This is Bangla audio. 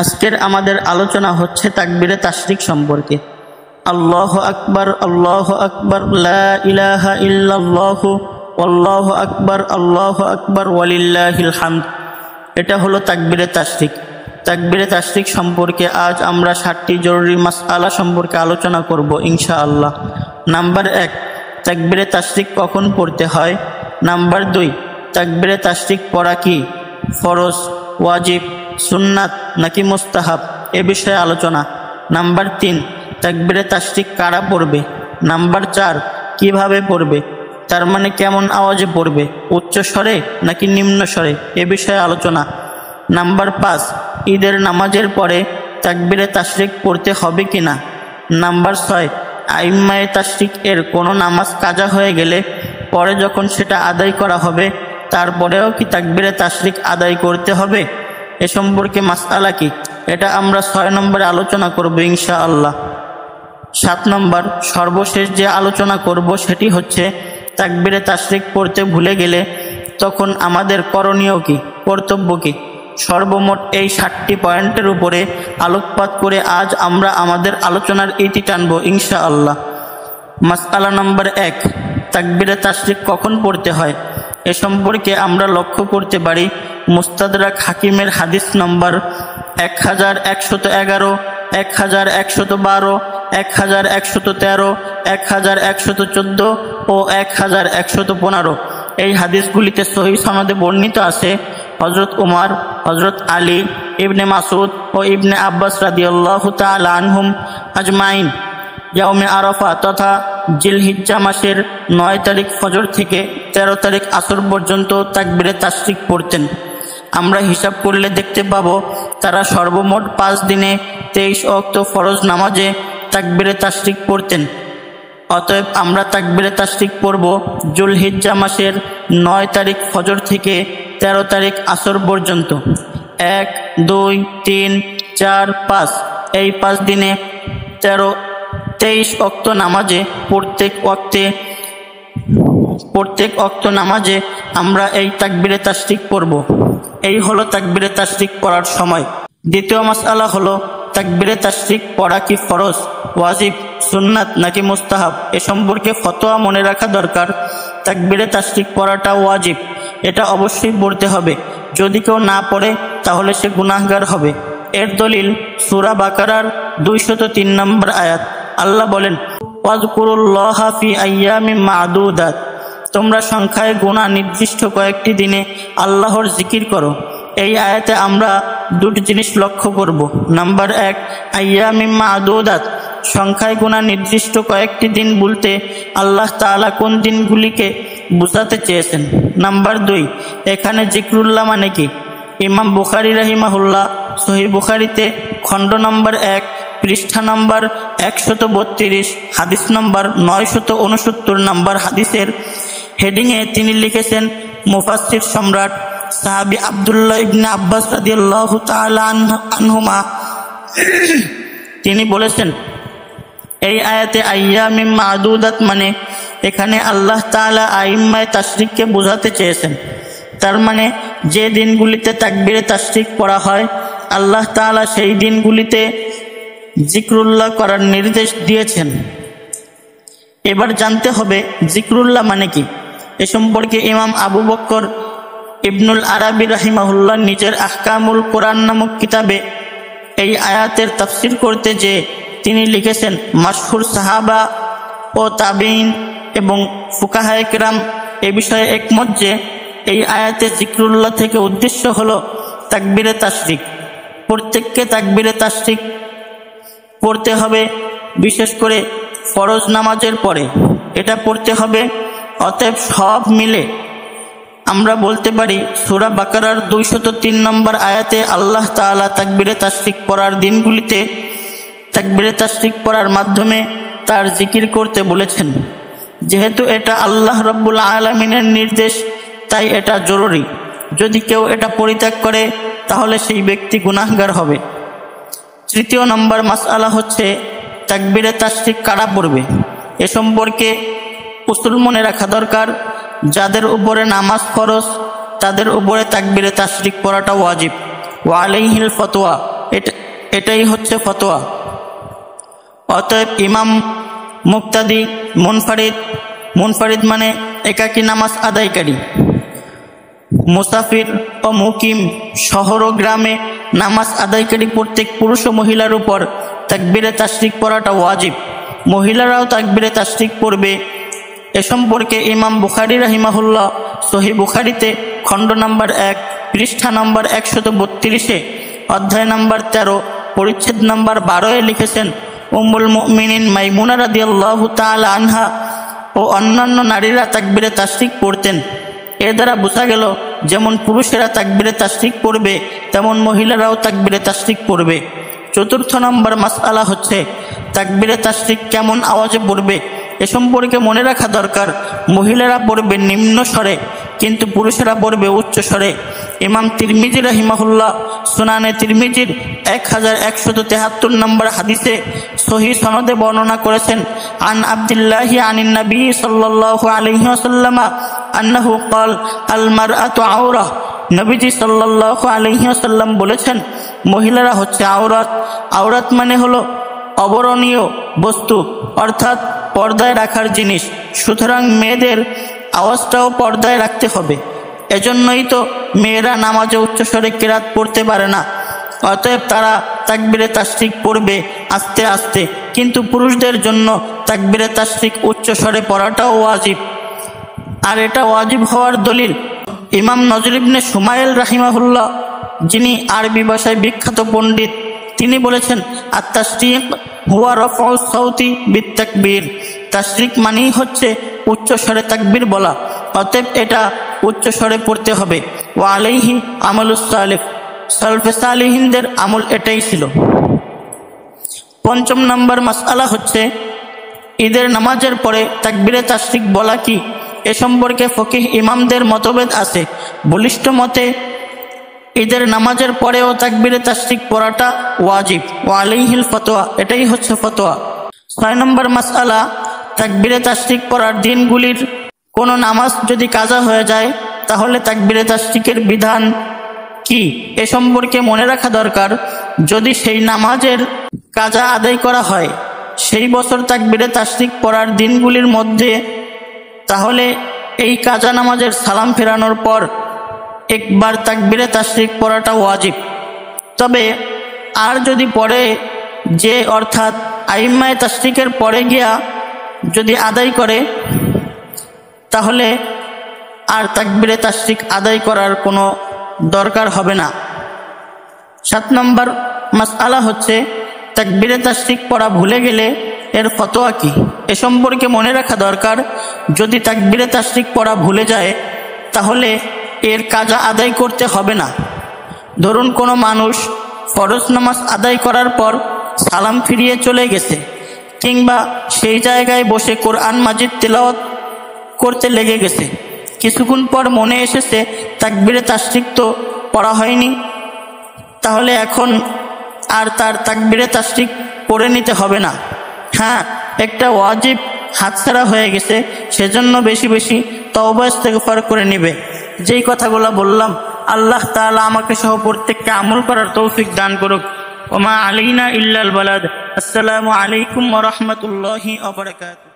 আজকের আমাদের আলোচনা হচ্ছে তাকবীরে তাশরিক সম্পর্কে। আল্লাহু আকবার, আল্লাহু আকবার, লা ইলাহা ইল্লাল্লাহু, আল্লাহু আকবার ওয়ালিল্লাহিল হামদ। এটা হলো তাকবীরে তাশরিক। তাকবীরে তাশরিক সম্পর্কে আজ আমরা 7টি জরুরি মাসআলা সম্পর্কে আলোচনা করব ইনশাআল্লাহ। নাম্বার 1, তাকবীরে তাশরিক কখন পড়তে হয়। নাম্বার 2, তাকবীরে তাশরিক পড়া কি ফরজ, ওয়াজিব, সুন্নাত নাকি মুস্তাহাব, এ বিষয়ে আলোচনা। নাম্বার 3, তাকবীরে তাশরিক কারা পড়বে। নাম্বার 4, কিভাবে পড়বে, তার মানে কেমন আওয়াজে পড়বে, উচ্চ স্বরে নাকি নিম্ন স্বরে, এ বিষয়ে আলোচনা। নাম্বার 5, ঈদের নামাজের পরে তাকবীরে তাশরিক পড়তে হবে কিনা। নাম্বার 6, আইম্মায়ে তাশরিক এর কোনো নামাজ কাজা হয়ে গেলে পরে যখন সেটা আদায় করা হবে তারপরেও কি তাকবীরে তাশরিক আদায় করতে হবে, এ সম্পর্কে মাসআলা কি, এটা আমরা 6 নম্বরে আলোচনা করব ইনশাআল্লাহ। 7 নম্বর সর্বশেষ যে আলোচনা করব সেটি হচ্ছে তাকবীরে তাশরিক পড়তে ভুলে গেলে তখন আমাদের করণীয় কি, কর্তব্য কি। সর্বমোট এই 7টি পয়েন্টের উপরে আলোকপাত করে আজ আমরা আমাদের আলোচনার ইতি টানব ইনশাআল্লাহ। মাসআলা নম্বর 1, তাকবীরে তাশরিক কখন পড়তে হয়। এ সম্পর্কে আমরা লক্ষ্য করতে পারি মুস্তাদরাক হাকিমের হাদিস নম্বর 1111, 1112, 1113, 1114 ও 1115। এই হাদিসগুলিতে সহিহ সনদে বর্ণিত আছে হযরত উমর, হযরত আলী, ইবনে মাসউদ ও ইবনে আব্বাস রাদিয়াল্লাহু তাআলা আনহুম আজমাইন ইয়াউমে আরাফা তথা জিলহিজ্জা মাসের 9 তারিখ ফজর থেকে 13 তারিখ আসর পর্যন্ত তাকবীরে তাশরিক পড়তেন। আমরা হিসাব করলে দেখতে পাবো তারা সর্বমোট 5 দিনে 23 ওয়াক্ত ফরজ নামাজে তাকবীরে তাশরিক পড়তেন। অতএব আমরা তাকবীরে তাশরিক পড়ব জুলহিজ্জা মাসের 9 তারিখ ফজর থেকে 13 তারিখ আসর পর্যন্ত। 1, 2, 3, 4, 5 এই 5 দিনে 23 ওয়াক্ত নামাজে প্রত্যেক ওয়াক্ত নামাজে আমরা এই তাকবীরে তাশরিক পড়ব। এই হলো তাকবীরে তাশরিক পড়ার সময়। দ্বিতীয় মাসআলা হলো তাকবীরে তাশরিক পড়া কি ফরজ, ওয়াজিব, সুন্নাত নাকি মুস্তাহাব, এ সম্পর্কে ফতোয়া মনে রাখা দরকার। তাকবীরে তাশরিক পড়াটা ওয়াজিব, এটা অবশ্যই পড়তে হবে। যদি কেউ না পড়ে তাহলে সে গুনাহগার হবে। এর দলিল সূরা বাকারার 203 নম্বর আয়াত। আল্লাহ বলেন, ওয়াজকুরুল্লাহা ফি আইয়ামিন মা'দুদাত, তোমরা সংখ্যায় গোনা নির্দিষ্ট কয়েকটি দিনে আল্লাহর জিকির করো। এই আয়াতে আমরা 2টি জিনিস লক্ষ্য করব। নাম্বার 1, আইয়ামিন মা'দুদাত, সংখ্যায় গোনা নির্দিষ্ট কয়েকটি দিন বলতে আল্লাহ তাআলা কোন দিনগুলিকে বোঝাতে চেয়েছেন। নাম্বার 2, এখানে জিকরুল্লাহ মানে কি। ইমাম বুখারী রাহিমাহুল্লাহ সহিহ বুখারীতে খণ্ড নম্বর 1 পৃষ্ঠা নম্বর 132 হাদিস নম্বর 969 নম্বর হাদিসের হেডিংয়ে তিনি লিখেছেন, মুফাসসির সম্রাট সাহাবী আব্দুল্লাহ ইবনে আব্বাস রাদিয়াল্লাহু তাআলা আনহুমা তিনি বলেছেন, এই আয়াতে আইয়ামিন মা'দুদাত মানে এখানে আল্লাহ তাআলা আইম্মায়ে তাশরিককে বোঝাতে চেয়েছেন। তার মানে যে দিনগুলিতে তাকবীরে তাশরিক পড়া হয় আল্লাহ তাআলা সেই দিনগুলিতে জিকরুল্লাহ করার নির্দেশ দিয়েছেন। এবার জানতে হবে জিকরুল্লাহ মানে কি। এ সম্পর্কে ইমাম আবু বকর ইবনুল আরাবী রাহিমাহুল্লাহ নিজের আহকামুল কোরআন নামক কিতাবে এই আয়াতের তাফসীর করতে যে তিনি লিখেছেন, মাশহুর সাহাবা ও তাবেঈন এবং ফুকাহায়ে কেরাম এ বিষয়ে একমত যে এই আয়াতে জিকরুল্লাহ থেকে উদ্দেশ্য হলো তাকবীরে তাশরিক। প্রত্যেককে তাকবীরে তাশরিক পড়তে হবে, বিশেষ করে ফরজ নামাজের পরে এটা পড়তে হবে। অতএব সব মিলে আমরা বলতে পারি সূরা বাকারার 203 নম্বর আয়াতে আল্লাহ তাআলা তাকবীরে তাশরিক পড়ার দিনগুলিতে তাকবীরে তাশরিক পড়ার মাধ্যমে তার জিকির করতে বলেছেন। যেহেতু এটা আল্লাহ রাব্বুল আলামিনের নির্দেশ তাই এটা জরুরি। যদি কেউ এটা পরিত্যাগ করে তাহলে সেই ব্যক্তি গুনাহগার হবে। তৃতীয় নম্বর মাসআলা হচ্ছে তাকবীরে তাশরিক কারা পড়বে। এ সম্পর্কে উসুল মনে রাখা দরকার। যাদের উপরে নামাজ ফরজ তাদের উপরে তাকবীরে তাশরিক পড়াটা ওয়াজিব। ওয়া আলাইহিল ফতোয়া, এটাই হচ্ছে ফতোয়া। অতএব ইমাম, মুক্তাদি, মুনফারিদ মানে একাকী নামাজ আদায়কারী, মুসাফির ও মুকিম, শহর ও গ্রামে নামাজ আদায়কারী প্রত্যেক পুরুষ ও মহিলার উপর তাকবীরে তাশরিক পড়াটা ওয়াজিব। মহিলারাও তাকবীরে তাশরিক পড়বে। এ সম্পর্কে ইমাম বুখারী রাহিমাহুল্লাহ সহিহ বুখারীতে খণ্ড নম্বর 1 পৃষ্ঠা নম্বর 132 অধ্যায় নম্বর 13 পরিচ্ছেদ নম্বর 12 লিখেছেন, উম্মুল মুমিনিন মাইমুনা রাদিয়াল্লাহু তাআলা আনহা ও অন্যান্য নারীরা তাকবীরে তাশরিক পড়তেন। এর দ্বারা বোঝা গেল যেমন পুরুষেরা তাকবীরে তাশরিক পড়বে তেমন মহিলারাও তাকবীরে তাশরিক পড়বে। চতুর্থ নম্বর মাসআলা হচ্ছে তাকবীরে তাশরিক কেমন আওয়াজে পড়বে। এ সম্পর্কে মনে রাখা দরকার, মহিলারা পড়বে নিম্ন স্বরে কিন্তু পুরুষেরা পড়বে উচ্চ স্বরে। ইমাম তিরমিজি রাহিমাহুল্লাহ সুনানে তিরমিজির 1173 নম্বর হাদিসে সহিহ সনদে বর্ণনা করেছেন, আন আব্দুল্লাহি আনিন নবী সাল্লাল্লাহু আলাইহি ওয়াসাল্লাম আন্নাহু ক্বাল আল মারআতু আওরা। নবীজি সাল্লাল্লাহু আলাইহি ওয়াসাল্লাম বলেছেন, মহিলারা হচ্ছে আওরাত। আওরাত মানে হলো অবরণীয় বস্তু, অর্থাৎ পর্দায় রাখার জিনিস। সুতরাং মেয়েদের আওয়াজটাও পর্দায় রাখতে হবে। এজন্যই তো মেয়েরা নামাজে উচ্চস্বরে কিরাত পড়তে পারে না। অতএব তারা তাকবীরে তাশরিক পড়বে আস্তে আস্তে, কিন্তু পুরুষদের জন্য তাকবীরে তাশরিক উচ্চস্বরে পড়াটাও ওয়াজিব। আর এটা ওয়াজিব হওয়ার দলিল ইমাম নজর ইবনে শুমাইল রাহিমাহুল্লাহ, যিনি আরবি ভাষায় বিখ্যাত পণ্ডিত, তিনি বলেছেন, আত-তাশরিক হুয়া রাফউ সাউতি বিত-তাকবীর। তাশরিক মানেই হচ্ছে উচ্চ স্বরে তাকবীর বলা। অতএব এটা উচ্চ স্বরে পড়তে হবে। ওয়া আলাইহি আমালুস সালিফ, সালফে সালিহিনদের আমল এটাই ছিল। পঞ্চম নম্বর মাসআলা হচ্ছে ঈদের নামাজের পরে তাকবীরে তাশরিক বলা কি। এ সম্পর্কে ফকিহ ইমামদের মতভেদ আছে। বলিষ্ঠ মতে ঈদের নামাজের পরেও তাকবীরে তাশরিক পড়াটা ওয়াজিব। ওয়া আলাইহিল ফতোয়া, এটাই হচ্ছে ফতোয়া। 6 নম্বর মাসআলা, তাকবীরে তাশরিক পড়ার দিনগুলির কোনো নামাজ যদি কাজা হয়ে যায় তাহলে তাকবীরে তাশরিকের বিধান কি। এ সম্পর্কে মনে রাখা দরকার, যদি সেই নামাজের কাজা আদায় করা হয় সেই বছর তাকবীরে তাশরিক পড়ার দিনগুলির মধ্যে, তাহলে এই কাজা নামাজের সালাম ফেরানোর পর একবার তাকবীরে তাশরিক পড়াটা ওয়াজিব। তবে আর যদি পড়ে যে, অর্থাৎ আইম্মায়ে তাশরিকের পরে গিয়া যদি আদায় করে, তাহলে আর তাকবীরে তাশরিক আদায় করার কোনো দরকার হবে না। 7 নম্বর মাসআলা হচ্ছে তাকবীরে তাশরিক পড়া ভুলে গেলে এর ফতোয়া কি। এ সম্পর্কে মনে রাখা দরকার, যদি তাকবীরে তাশরিক পড়া ভুলে যায় তাহলে এর কাজা আদায় করতে হবে না। ধরুন কোনো মানুষ ফরজ নামাজ আদায় করার পর সালাম ফিরিয়ে চলে গেছে, কিংবা সেই জায়গায় বসে কোরআন মাজিদ তিলাওয়াত করতে লেগে গেছে। কিছুক্ষণ পর মনে এসেছে তাকবীরে তাশরিক তো পড়া হয়নি, তাহলে এখন আর তার তাকবীরে তাশরিক পড়ে নিতে হবে না। হ্যাঁ, একটা ওয়াজিব হাতছাড়া হয়ে গেছে, সেজন্য বেশি বেশি তওবা ইস্তেগফার করে নেবে। যেই কথাগুলো বললাম, আল্লাহ তাআলা আমাকে সহ প্রত্যেককে আমল করার তৌফিক দান করুক। ওমা আলাইনা ইল্লাল বালাদ। আসসালামু আলাইকুম ওয়া রাহমাতুল্লাহি ওয়া বারাকাতুহু।